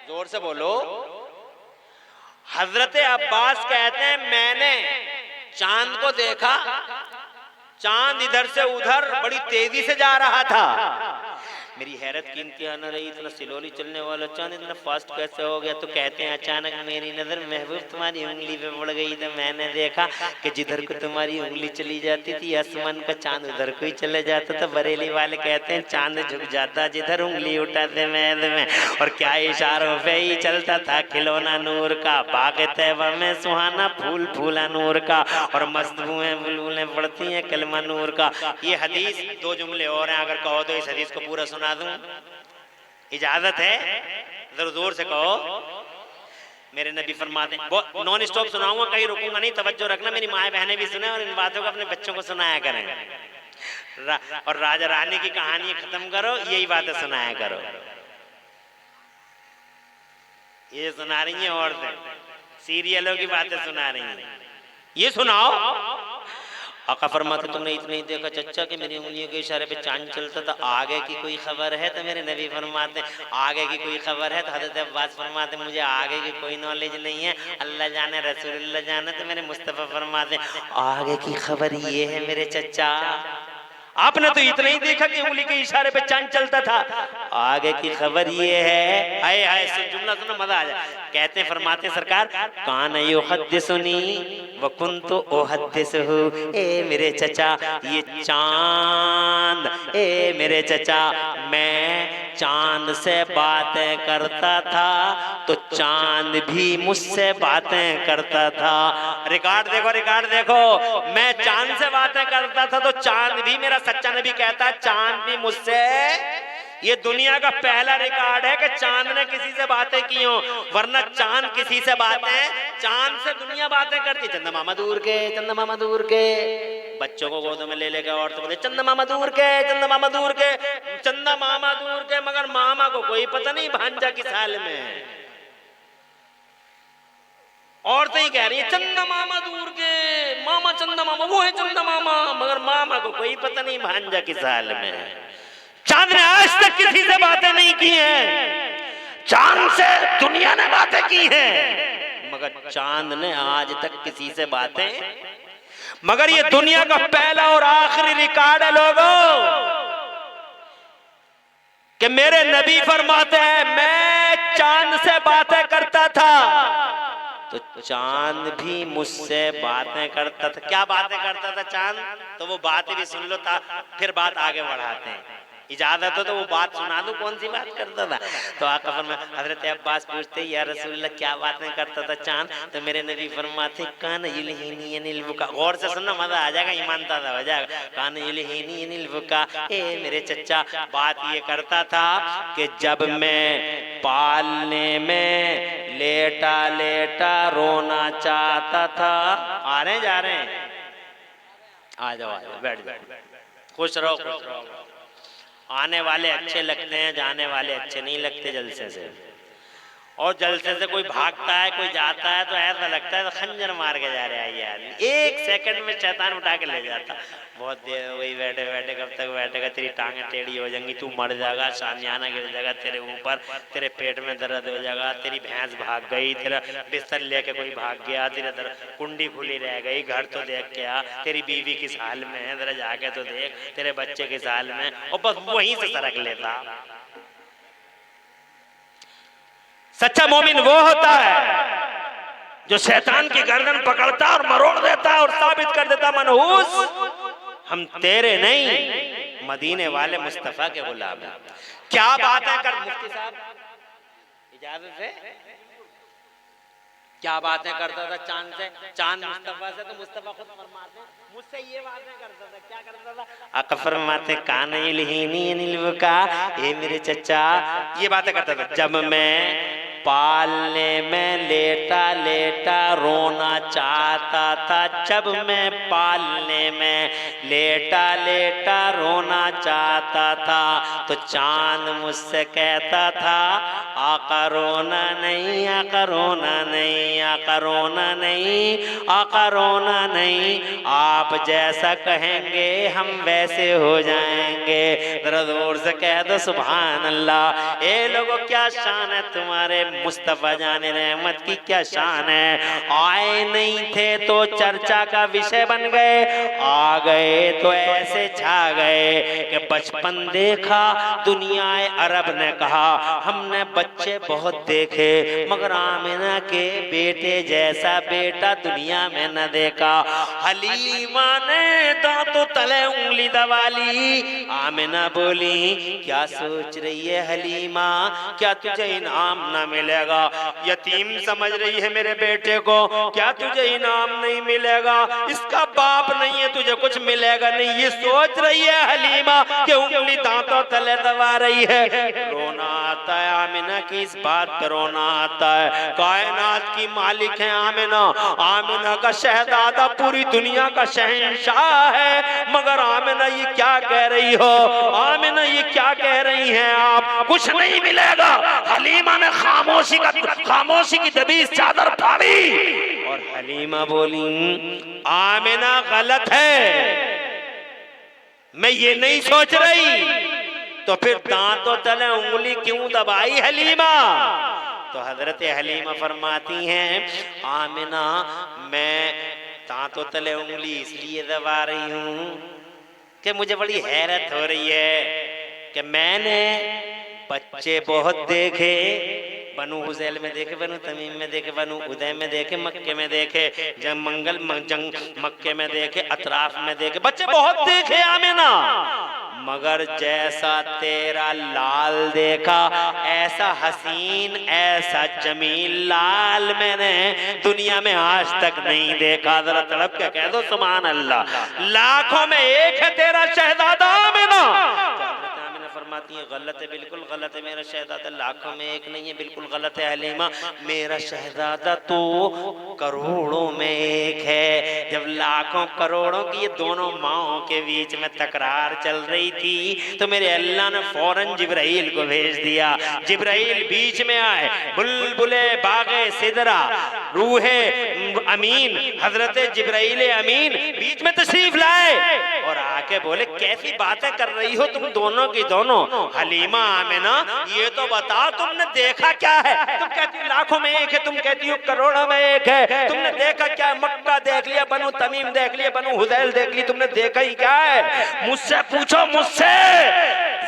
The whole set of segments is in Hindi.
जोर से बोलो। हजरत अब्बास कहते हैं मैंने चांद को देखा, चांद इधर से उधर बड़ी तेजी से जा रहा था। मेरी हैरत की इंतहा न रही, इतना स्लोली चलने वाला चांद इतना फास्ट कैसे हो गया। तो कहते हैं अचानक मेरी नजर महबूब तुम्हारी उंगली पे पड़ गई, तो मैंने देखा कि जिधर को तुम्हारी उंगली चली जाती थी आसमान का चांद उधर को ही चले जाता था। बरेली वाले कहते हैं चांद झुक जाता जिधर उंगली उठाते मैद में। और क्या इशारों पे ही चलता था खिलौना नूर का, बाग तैबा में सुहाना फूल फूला नूर का, और मस्तबूएं बुलबुलें पड़ती हैं कलमा नूर का। ये हदीस दो जुमले और हैं, अगर कहो तो इस हदीस को पूरा सुना दूं, इजाजत है? जरा जोर से कहो। मेरे नबी फरमाते हैं, नॉन स्टॉप सुनाऊंगा, कहीं रुकूंगा नहीं, तवज्जो रखना। मेरी माए बहनें भी सुने और इन बातों को अपने बच्चों को सुनाया करें। और राजा रानी की कहानी खत्म करो, यही बातें सुनाया करो। ये सुना रही हैं औरतें, सीरियलों की बातें सुना रही हैं, ये सुनाओ। आका फरमाते तुमने इतना ही देखा चच्चा कि मेरी उंगलियों के इशारे पे चांद चलता था, आगे की कोई खबर है? तो मेरे नबी फरमाते आगे की कोई खबर है? तो हज़रत अब्बास फरमाते मुझे आगे की कोई नॉलेज नहीं है, अल्लाह जाने रसूलुल्लाह जाने। तो मेरे मुस्तफ़ा फरमाते आगे की खबर ये है मेरे चच्चा, आपने तो इतना ही देखा कि उंगली के इशारे पे चांद चलता था, आगे की खबर ये है। हाय हाय, जुमला सुनो मजा आ जाए। कहते फरमाते सरकार कान युहद्दिसुनी व कुन्तु उहद्दिसुहु, ए मेरे चचा ये चांद, ए मेरे चचा मैं चांद से बातें करता था तो चांद भी मुझसे बातें करता था। रिकॉर्ड देखो, रिकॉर्ड देखो, मैं चांद से बातें करता था तो चांद भी, मेरा सच्चा नबी कहता है चांद भी मुझसे। ये दुनिया का पहला रिकॉर्ड है कि चांद ने किसी से बातें की हो, वरना चांद किसी से बातें, चांद से दुनिया बातें करती। चंदा मामा दूर के, चंदा मामा दूर के, बच्चों को गोद में ले लेकर और तो बोले चंदा मामा दूर के, चंदा मामा दूर के, चंदा मामा दूर के, मगर मामा को कोई पता नहीं भांजा किस हाल में है। औरतें ही कह रही है चंदा मामा दूर के, मामा चंदा मामा, वो है चंदा मामा, मगर मामा को कोई पता नहीं भांजा किस हाल में है। चांद ने आज तक किसी से बातें नहीं की हैं, चांद से दुनिया ने बातें की हैं, मगर चांद ने आज तक किसी से बातें। मगर ये दुनिया का पहला और आखिरी रिकॉर्ड है लोगों कि मेरे नबी फरमाते हैं मैं चांद से बातें करता था तो चांद भी मुझसे बातें करता था। क्या बातें करता था चांद? तो वो बातें भी सुन लो था, फिर बात आगे बढ़ाते हैं। इजाजत हो तो वो बात सुना दो, कौन सी बात करता था? तो आका फरमाते, हजरत अब्बास पूछते या रसूलल्लाह क्या बातें करता था चांद? तो मेरे नबी फरमाते कान युलहिनी अनिल बुका। गौर से सुनना, मजा आ जाएगा, ईमान ताज़ा हो जाएगा। कान युलहिनी अनिल बुका, ए मेरे चच्चा बात ये करता था कि जब मैं पालने में लेटा लेटा रोना चाहता था। आ रहे हैं, जा रहे हैं? आ जाओ, आ जाओ, बैठ जाओ, खुश रहो, खुश रहो। आने वाले अच्छे लगते हैं, जाने वाले अच्छे नहीं लगते जलसे से। और जलसे से कोई भागता है, कोई जाता है तो ऐसा लगता है तो खंजर मार के जा रहा है यार, एक सेकंड में शैतान उठा के ले जाता। बहुत देर हो गई बैठे बैठे, कब तक बैठेगा, तेरी टांगें टेढ़ी हो जाएंगी, तू मर जाएगा, सामियाना गिर जाएगा तेरे ऊपर, तेरे पेट में दर्द हो जाएगा, तेरी भैंस भाग गई, तेरा बिस्तर लेके कोई भाग गया, तेरा कुंडी खुली रह गई, घर तो देख के आ, तेरी बीवी किस हाल में है जरा जाके तो देख, तेरे बच्चे किस हाल में, और बस वहीं से सरक लेता। सच्चा मोमिन वो होता है जो शैतान की गर्दन पकड़ता और मरोड़ देता और साबित कर देता मनहूस हम तेरे नहीं मदीने वाले मुस्तफा के गुलाम हैं। क्या बातें कर, मुफ्ती साहब इजाजत है, क्या बातें करता था चांद से, चांद मुस्तफा से, तो मुस्तफा खुद फरमाते मुझसे ये बातें करता था। क्या करता था? आका फरमाते कान युलहिनी अनिल बुका, ए मेरे चचा ये बातें करता था जब मैं पालने में लेटा लेटा रोना चाहता था, जब मैं पालने में लेटा लेटा रोना चाहता था तो चांद मुझसे कहता था आका रोना नहीं, आका रोना नहीं, आका रोना नहीं, आका रोना नहीं, आप जैसा कहेंगे हम वैसे हो जाएंगे। जरा जोर से कह दो सुभान अल्लाह। ए लोगों क्या शान है तुम्हारे मुस्तफा जाने रहमत की क्या शान है। आए नहीं थे तो चर्चा का विषय बन गए, आ गए तो ऐसे छा गए कि बचपन देखा दुनियाए अरब ने कहा हमने बच्चे बहुत देखे मगर आमिना के बेटे जैसा बेटा दुनिया में न देखा। हलीमा ने दांतों तले उंगली दबा ली। आमिना बोली क्या सोच रही है हलीमा, क्या तुझे इनाम न मिलेगा? यतीम समझ रही है मेरे बेटे को, क्या तुझे इनाम नहीं मिलेगा? इसका बाप नहीं है, तुझे कुछ मिलेगा नहीं, ये सोच रही है हलीमा कि उंगली दांतों तले दबा रही है। रोना आता है आमिना की इस बात पर, रोना आता है। कायनात की मालिक है आमिना, आमिना का शहजादा पूरी दुनिया का शहंशाह है, मगर आमिना ये क्या कह रही हो? आमिना ये क्या कह रही हैं आप? कुछ नहीं मिलेगा। हलीमा ने खामोशी की दबीज चादर फाड़ी और हलीमा बोली आमिना गलत है, मैं ये नहीं सोच रही। तो फिर दांतों तले उंगली क्यों दबाई हलीमा? तो हजरत हलीमा फरमाती हैं आमिना मैं दांतों तले उंगली इसलिए दबा रही हूं कि मुझे बड़ी हैरत हो रही है कि मैंने बच्चे बहुत देखे, बनु हुज़ैल में देखे, बनु तमीम में देखे, बनु उदय में देखे, मक्के में देखे, जंग मक्के में देखे, अतराफ में देखे, बच्चे बहुत देखे आमिना, मगर जैसा तेरा लाल देखा ऐसा हसीन ऐसा जमील लाल मैंने दुनिया में आज तक नहीं देखा। जरा तड़प के कह दो सुभान अल्लाह। लाखों में एक है तेरा शहजादा आमिना। फरमाती है गलत है, बिल्कुल गलत है, मेरा शहजादा लाखों में एक नहीं है, बिल्कुल गलत है हलीमा, मेरा शहजादा तो करोड़ों में एक है। जब लाखों करोड़ों की ये दोनों माओं के बीच में तकरार चल रही थी तो मेरे अल्लाह ने फौरन जिब्राइल को भेज दिया। जिब्राइल बीच में आए, बुलबुले बागे सिदरा रूहे अमीन हजरत जिब्राइल अमीन बीच में तशरीफ लाए और आके बोले कैसी बातें कर रही हो तुम दोनों की दोनों? हलीमा आमिना ये तो बताओ तुमने देखा क्या है? तुम कहती हो लाखों में एक है, तुम कहती हो करोड़ों में एक है, तुमने देखा क्या? मक्का देख लिया, बनु तमीम देख लिया, बनु हुज़ैल देख ली, तुमने देखा ही क्या है? मुझसे पूछो, मुझसे।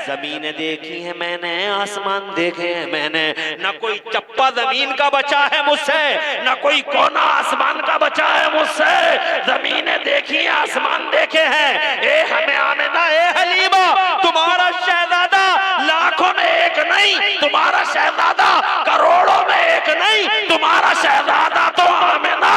जमीनें देखी है मैंने, आसमान देखे हैं मैंने, न कोई चप्पा जमीन का बचा है मुझसे, न कोई कोना आसमान का बचा है मुझसे। जमीनें देखी, आसमान देखे हैं। ए हमें आमिना, ए हलीमा, तुम्हारा शहजादा लाखों में एक नहीं, तुम्हारा शहजादा करोड़ों में एक नहीं, तुम्हारा शहजादा तो आमिना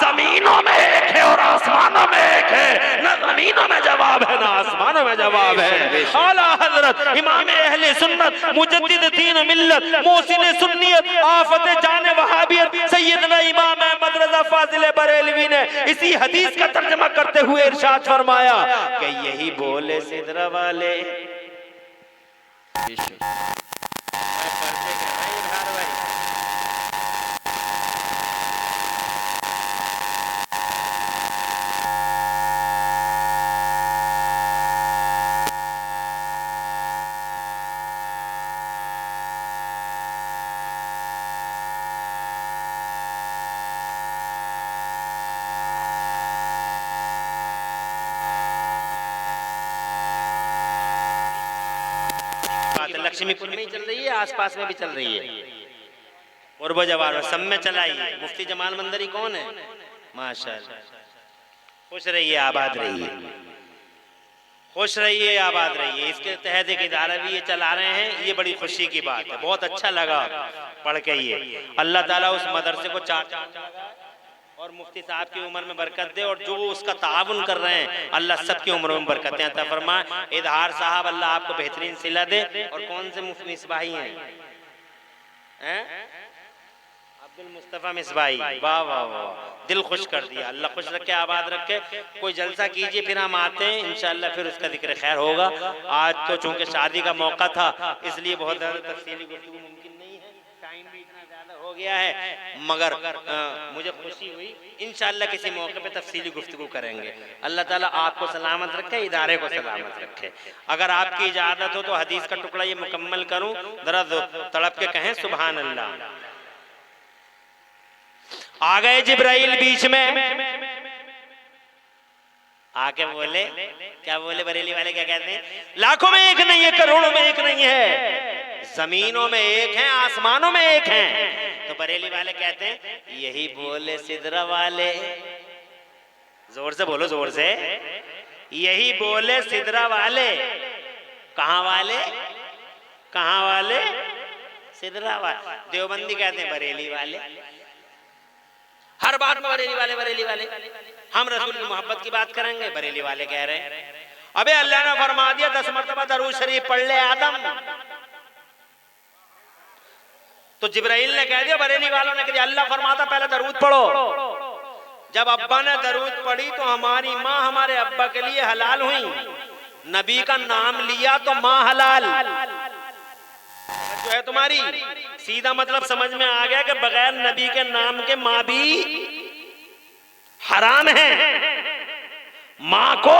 जमीनों में एक है और आसमानों में एक है। न जमीनों में जवाब है न आसमानों में जवाब है। आला हजरत इमाम अहले सुन्नत मुजद्दिद दीन मिल्लत मोहसिन सुन्नियत आफत जाने वहाबियत सैयदना इमाम अहमद रजा फाजिल बरेलवी ने इसी हदीस का तर्जुमा करते हुए इरशाद फरमाया कि यही बोले सिदरा वाले लक्ष्मीपुर में ही चल रही है, आसपास में भी चल रही है, और जवाब सब में चलाई है। मुफ्ती जमाल मंदरी कौन है? माशाअल्लाह। खुश रहिए, आबाद रहिए, खुश रहिए, आबाद रहिए। इसके तहत एक इदारा भी ये चला रहे हैं, ये बड़ी खुशी की बात है, बहुत अच्छा लगा पढ़ के। ये अल्लाह ताला उस मदरसे को और मुफ्ती साहब की उम्र में बरकत दे, और जो उसका ताउन कर रहे हैं अल्लाह सबकी उम्र में बरकतें अता फरमाए। इजहार साहब अल्लाह आपको बेहतरीन सिला दे। और कौन से मुफ्ती मिसबाही हैं? अब्दुल मुस्तफा मिसबाही, वाह वाह वाह, दिल खुश कर दिया। अल्लाह खुश रखे, आबाद रखे। कोई जलसा कीजिए, फिर हम आते हैं इंशाअल्लाह, फिर उसका जिक्र खैर होगा। आज तो चूंकि शादी का मौका था इसलिए बहुत ज्यादा तफसीली गुफ्तगू मुमकिन नहीं है, टाइम भी इतना ज्यादा हो गया है, मगर मुझे खुशी हुई। इंशाअल्लाह किसी मौके पे तफसीली गुफ्तगू करेंगे। अल्लाह ताला आपको सलामत रखे, इदारे को सलामत रखे। अगर आपकी इजाजत हो तो हदीस का टुकड़ा ये मुकम्मल करूं, जरा तड़प के कहें सुभान अल्लाह। आ गए जिब्राइल बीच में, आके बोले, क्या बोले बरेली वाले, क्या कहते हैं? लाखों में एक नहीं है, करोड़ों में एक नहीं है, जमीनों में एक है, आसमानों में एक है। तो बरेली वाले कहते हैं यही बोले सिदरा वाले, जोर से बोलो, जोर से, यही बोले सिदरा वाले। कहां वाले? कहां वाले? सिदरा वाले। देवबंदी कहते हैं बरेली वाले, हर बात में बरेली वाले, बरेली वाले। हम रसूल की मोहब्बत की बात करेंगे, बरेली वाले कह रहे हैं अबे अल्लाह ने फरमा दिया 10 मरतबा दरूद शरीफ पढ़ ले आदम। तो जिब्राइल ने कह दिया, बरेली वालों ने कह दिया अल्लाह फरमाता पहले दरूद पढ़ो। जब अब्बा ने दरूद पढ़ी तो हमारी माँ हमारे अब्बा के लिए हलाल हुई। नबी का नाम लिया तो माँ हलाल जो है तुम्हारी। सीधा मतलब समझ में आ गया कि बगैर नबी के नाम के माँ भी हराम है। माँ को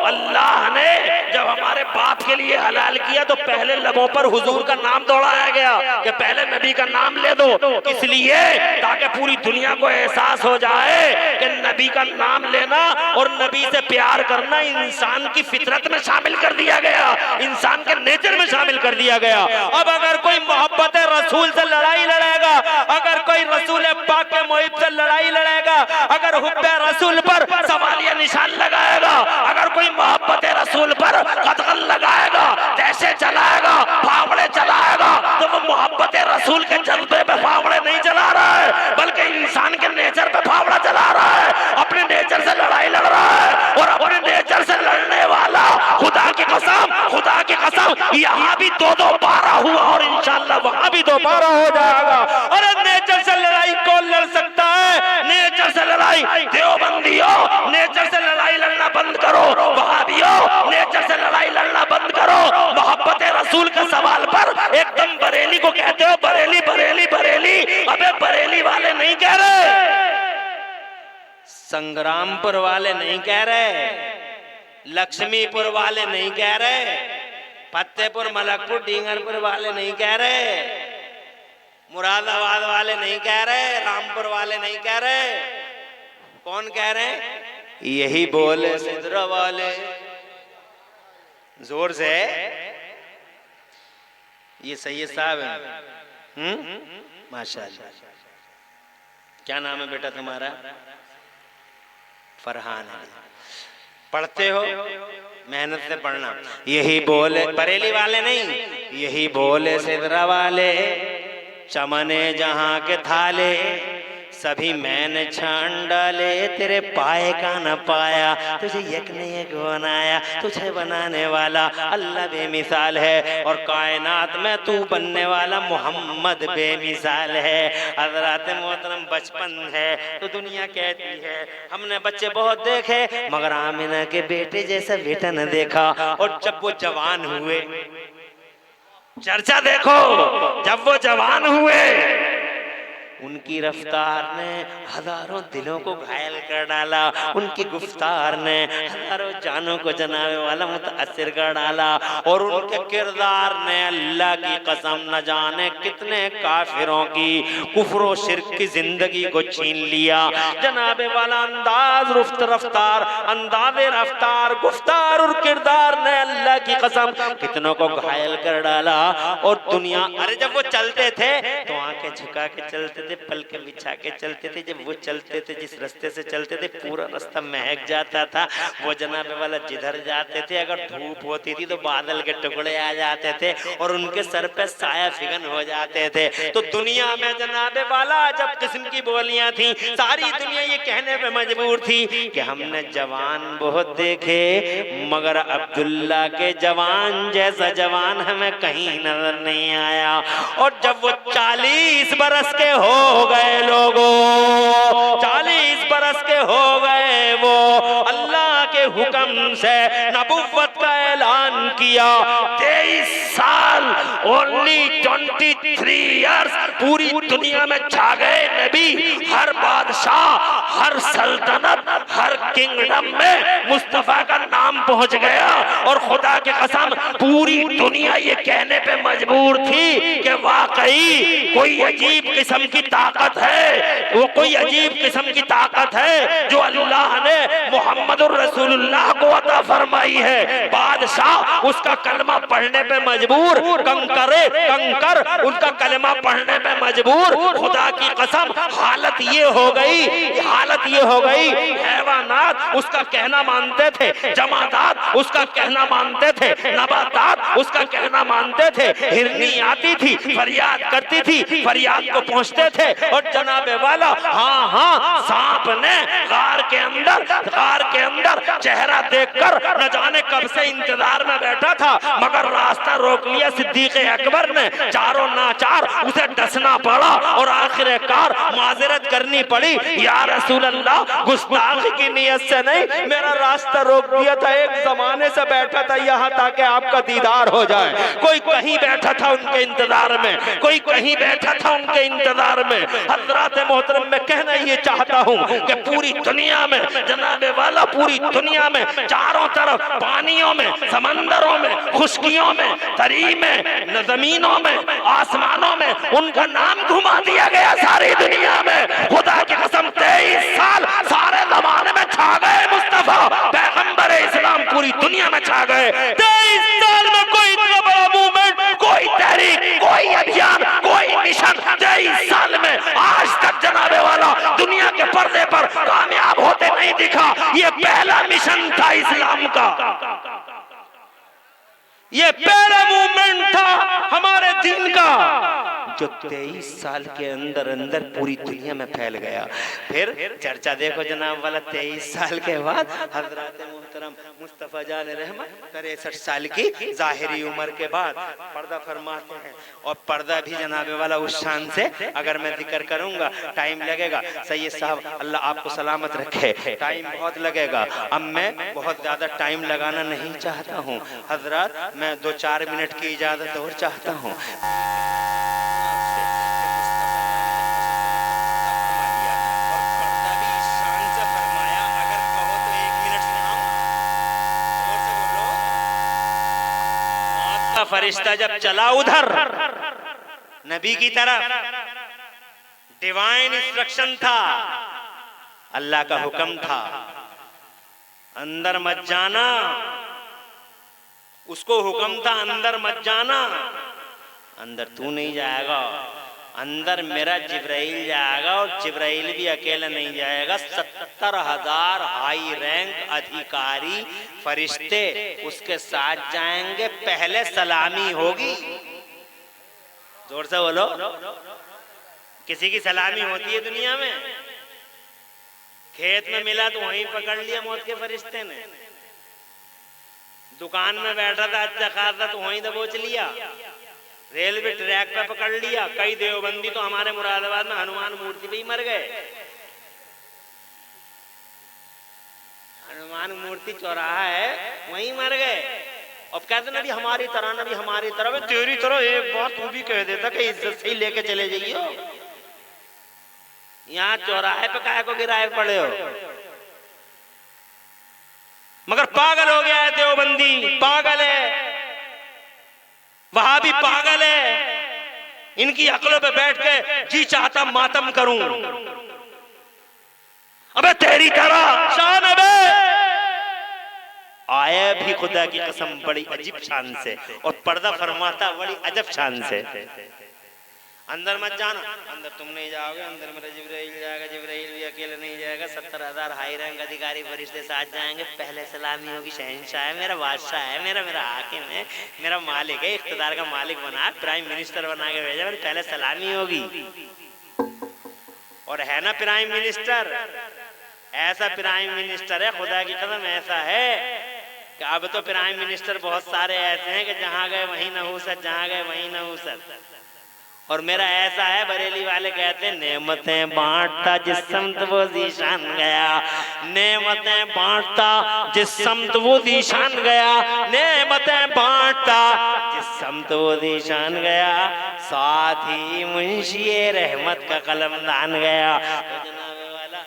अल्लाह ने जब हमारे बाप के लिए हलाल किया तो पहले लबों पर हुजूर का नाम दौड़ाया गया कि पहले नबी का नाम ले दो, इसलिए ताकि पूरी दुनिया को एहसास हो जाए कि नबी का नाम लेना और नबी से प्यार करना इंसान की फितरत में शामिल कर दिया गया, इंसान के नेचर में शामिल कर दिया गया। अब अगर कोई मोहब्बत रसूल से लड़ाई लड़ेगा, अगर कोई रसूल पाक के मोहिब से लड़ाई लड़ेगा, अगर हुब्बे रसूल पर सवालिया निशान लगाएगा, अगर कोई मोहब्बत रसूल पर कदगन लगाएगा, तैसे चलाएगा, फावड़े चलाएगा, तो वो मोहब्बत रसूल के जज्बे पे फावड़े नहीं चला रहा है, बल्कि इंसान के नेचर पे फावड़ा चला रहा है, अपने नेचर से लड़ाई लड़ रहा है। और अपने नेचर से लड़ने वाला खुदा की कसम, खुदा की कसम, यहाँ भी 2-2 12 हुआ और इंशाल्लाह वहां भी 2 12 हो जाएगा। अरे नेचर से लड़ाई कौन लड़ सकता है? नेचर से लड़ाई देवबंदियों, नेचर से लड़ाई लड़ना बंद करो, वहाबियों नेचर से लड़ाई लड़ना बंद करो। मोहब्बत रसूल के सवाल पर एकदम बरेली को कहते हो बरेली बरेली बरेली। अबे बरेली वाले नहीं कह रहे, संग्रामपुर वाले नहीं कह रहे, लक्ष्मीपुर वाले नहीं कह रहे, फतेहपुर मलकपुर डींगरपुर वाले नहीं कह रहे, मुरादाबाद वाले नहीं कह रहे, रामपुर वाले नहीं कह रहे। कौन कह रहे हैं? यही बोले सिदरा वाले। जोर से, ये सैयद साहब हैं। माशाअल्लाह। क्या नाम है बेटा तुम्हारा? फरहान है। पढ़ते हो? मेहनत से पढ़ना। यही बोले, बरेली वाले नहीं, यही बोले सिदरा वाले, चमने जहां के थाले सभी मैंने छान डाले, तेरे पाए का न पाया, तुझे एक ने एक बनाया, तुझे बनाने वाला अल्लाह बेमिसाल है और कायनात में तू बनने वाला मोहम्मद बेमिसाल है। हज़रत मोहतरम बचपन है तो दुनिया कहती है हमने बच्चे बहुत देखे मगर आमिना के बेटे जैसा बेटा न देखा। और जब वो जवान हुए, चर्चा देखो, जब वो जवान हुए उनकी रफ्तार ने हजारों दिलों को घायल कर डाला, उनकी गुफ्तार ने हजारों जानों को जनाने वाला मुतअस्सिर कर डाला और उनके किरदार ने अल्लाह की कसम न जाने कितने काफिरों की कुफ्र और शिर्क की जिंदगी को छीन लिया। जनाबे वाला अंदाज रफ्तार, अंदाज़े रफ्तार, गुफ्तार और किरदार ने अल्लाह की कसम कितनों को घायल कर डाला। और दुनिया, अरे जब वो चलते थे तो आंखें झुका के चलते थे, पलके बिछा के चलते थे। जब वो चलते थे, जिस रास्ते से चलते थे पूरा रास्ता महक जाता था। वो जनाबे वाला जिधर जाते थे अगर धूप होती थी तो बादल के टुकड़े आ जाते थे और उनके सर पे साया फिगन हो जाते थे। तो दुनिया में जनाबे वाला जब किस्म की बोलियां थी, सारी दुनिया ये कहने पे मजबूर थी कि हमने जवान बहुत देखे मगर अब्दुल्ला के जवान जैसा जवान हमें कहीं नजर नहीं आया। और जब वो 40 बरस के हो गए लोगों, 40 बरस के हो गए वो, अल्लाह के हुक्म से नबुव्वत का ऐलान किया। 23 साल, ओनली 23 3 इयर्स पूरी दुनिया में छा गए नबी। हर बादशाह, हर सल्तनत, हर किंगडम में मुस्तफा का नाम पहुंच गया। और खुदा की कसम पूरी दुनिया ये कहने पे मजबूर थी कि वाकई कोई अजीब किस्म की ताकत है, वो कोई अजीब किस्म की ताकत है जो अल्लाह ने मुहम्मदुर रसूलुल्लाह को अता फरमाई है। बादशाह उसका कलमा पढ़ने पे मजबूर, कंकर उनका कलमा पढ़ने पे मजबूर। खुदा की कसम हालत ये हो गई, हैवानात उसका कहना मानते थे, जमादात उसका कहना मानते थे, नबातात उसका कहना मानते थे। हिरनी आती थी, फरियाद करती थी, फरियाद को पहुंचते थे। और जनाबे वाला हाँ सांप ने गार के अंदर चेहरा देखकर न जाने कब से इंतजार में बैठा था, मगर रास्ता रोक लिया सिद्दीक अकबर ने। चारों नाचार उसे डसना पड़ा और आखिरकार माजरत करनी पड़ी। या रसूल अल्लाह, गुस्ताखी की नियत से नहीं, मेरा रास्ता रोक दिया था, एक जमाने से बैठा था यहाँ ताकि आपका दीदार हो जाए। कोई कहीं बैठा था उनके इंतजार में, कोई कहीं बैठा था उनके इंतजार में। हजरात मोहतरम, मैं कहना ये चाहता हूँ कि पूरी दुनिया में जनाबे वाला, पूरी दुनिया में चारों तरफ पानियों में, समंदरों में, खुशकियों में, तरी में, जमीनों में, आसमानों में उनका नाम घुमा दिया गया सारी दुनिया में। खुदा की कसम 23 साल सारे जमाने में छा गए मुस्तफा पैगंबर इस्लाम, पूरी दुनिया में छा गए। 23 साल में कोई इतना बड़ा मूवमेंट, कोई तहरीक, कोई अभियान, कोई मिशन 23 साल में आज तक जनाबे वाला दुनिया के पर्दे पर कामयाब होते नहीं दिखा। ये पहला मिशन था इस्लाम का, ये पहला मूवमेंट था हमारे दीन का, जो 23 साल के अंदर पूरी दुनिया में फैल गया। फिर चर्चा देखो जनाब वाला, 23 साल के बाद हजरत मोहतरम मुस्तफा जान रहमत 63 साल की जाहिरी उम्र के बाद पर्दा फरमाते हैं। और पर्दा भी जनाबे वाला उस शान से, अगर मैं जिक्र करूंगा टाइम लगेगा। सैयद साहब अल्लाह आपको सलामत रखे, टाइम बहुत लगेगा। अब मैं बहुत ज्यादा टाइम लगाना नहीं चाहता हूँ हजरत, मैं 2-4 मिनट की इजाजत और चाहता हूँ। फरिश्ता जब चला उधर नबी की तरफ, डिवाइन इंस्ट्रक्शन था, अल्लाह का हुक्म था, अंदर मत जाना। उसको हुक्म था अंदर मत जाना, अंदर तू नहीं जाएगा, अंदर मेरा जिब्राइल जाएगा। और जिब्राइल भी अकेला नहीं जाएगा, 70,000 हाई रैंक अधिकारी फरिश्ते उसके साथ जाएंगे। पहले सलामी होगी, जोर से बोलो। किसी की सलामी होती है दुनिया में? खेत में मिला तो वहीं पकड़ लिया मौत के फरिश्ते ने, दुकान में बैठा था अच्छा खासा तो वहीं दबोच लिया, रेलवे ट्रैक पे पकड़ लिया। कई देवबंदी तो हमारे मुरादाबाद में हनुमान मूर्ति पे ही मर गए। हनुमान मूर्ति चौराहा है वहीं मर गए। अब कहते ना भी हमारी तरह, ना भी हमारी तरह, तेरी तरह एक बात तू भी कह देता कि इज्जत से ही लेके चले जाइयो। यहाँ चौराहे पे काहे को गिराए पड़े हो? मगर पागल हो गया है देवबंदी, पागल है, वहां भी पागल है। इनकी अकलों पे बैठ के जी चाहता मातम करूं। अबे तेरी तरह शान अबे आया भी खुदा की कसम बड़ी अजीब शान से, और पर्दा फरमाता बड़ी अजब शान से। अंदर मत जाना, अंदर तुम नहीं जाओगे, अंदर मेरा जिब्राइल जाएगा, जिब्राइल भी अकेले नहीं जाएगा, 70,000 हाई रैंक अधिकारी फरिश्ते साथ जाएंगे। पहले सलामी होगी, शहंशाह है मेरा, बादशाह है मेरा हाकिम है, मेरा मालिक है, इख्तिदार का मालिक बना, प्राइम मिनिस्टर बना के भेजा, पहले सलामी होगी। और है ना प्राइम मिनिस्टर, ऐसा प्राइम मिनिस्टर है खुदा की कसम, ऐसा है कि अब तो प्राइम मिनिस्टर बहुत सारे ऐसे हैं कि जहां गए वहीं नहूसत, जहां गए वहीं नहूसत। और मेरा ऐसा है, बरेली वाले कहते हैं नेमतें बांटता जिस समत वो जीशान गया, नेमतें बांटता जिस समत वो जीशान गया, नेमतें बांटता जिस समत वो जीशान गया, साथ ही मुंशी रहमत का कलमदान गया। तो जनाब वाला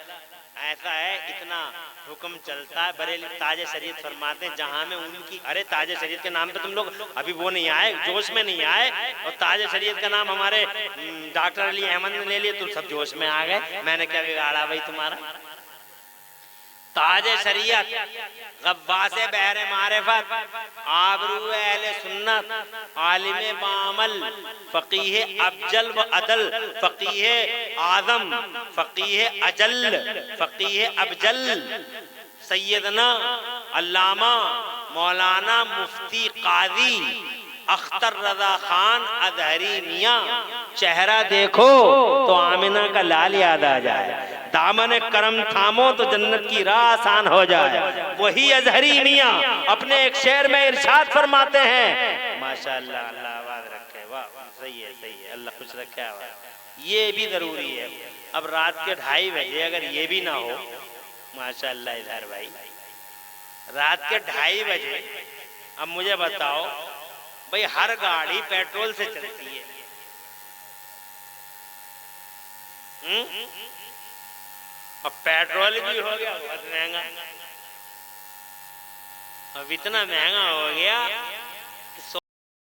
ऐसा है, इतना हुक्म चलता है। बरेली ताजे शरीयत फरमाते हैं जहां में उनकी, अरे ताजे शरीयत के नाम पे तुम लोग अभी वो नहीं आए, जोश में नहीं आए, और ताजे शरीयत का नाम हमारे डॉक्टर अली अहमद ने ले लिया, तुम सब जोश में आ गए। मैंने क्या बिगाड़ा भाई तुम्हारा? ताजे शरीयत, गव्वासे बहरे मारिफत, आबरू अहले सुन्नत, आलिम बामल, फकीह अफजल व अदल, फकीह आजम, फकीह अजल, फकीह अफजल, सैयदना अल्लामा मौलाना मुफ्ती काजी अख्तर रजा खान अजहरी मियाँ। चेहरा देखो तो आमिना का लाल याद आ जाए, दामन करम थामो तो जन्नत की राह आसान हो जाए। वही अजहरी मियाँ अपने एक शेर में इरशाद फरमाते हैं, माशाअल्लाह, अल्लाह आवाज रखे, वाह सही है, सही है, अल्लाह खुश रखे आवाज। ये भी जरूरी है। अब रात के 2:30 बजे अगर ये भी ना हो, माशाअल्लाह इधर भाई, रात के 2:30 बजे, अब मुझे बताओ भाई, हर गाड़ी पेट्रोल से चलती है, अब पेट्रोल भी हो गया बहुत महंगा। अब इतना महंगा हो गया